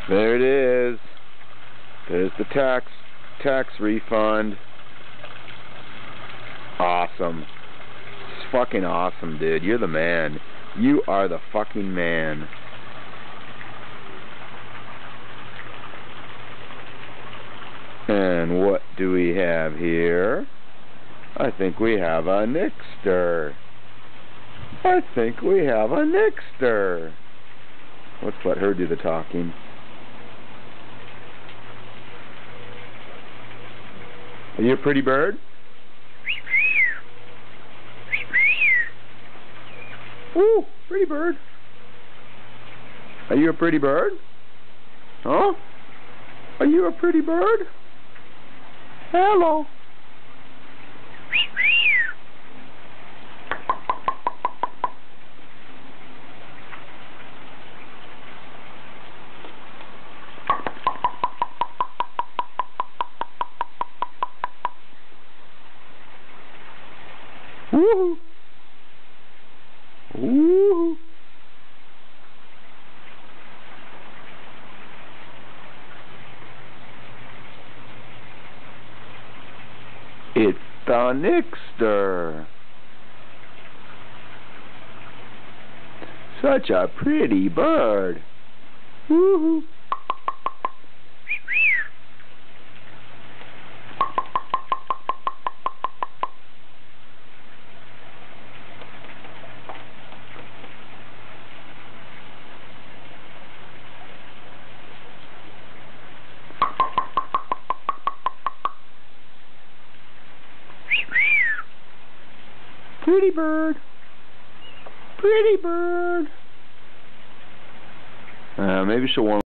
There it is. There's the tax refund. Awesome. It's fucking awesome, dude. You're the man. You are the fucking man. And what do we have here? I think we have a Nixter. I think we have a Nixter. Let's let her do the talking. Are you a pretty bird? Ooh, pretty bird. Are you a pretty bird? Huh? Are you a pretty bird? Hello. Woo-hoo. Woo-hoo. It's the Nixter. Such a pretty bird. Woo-hoo. Pretty bird. Pretty bird. Maybe she'll warm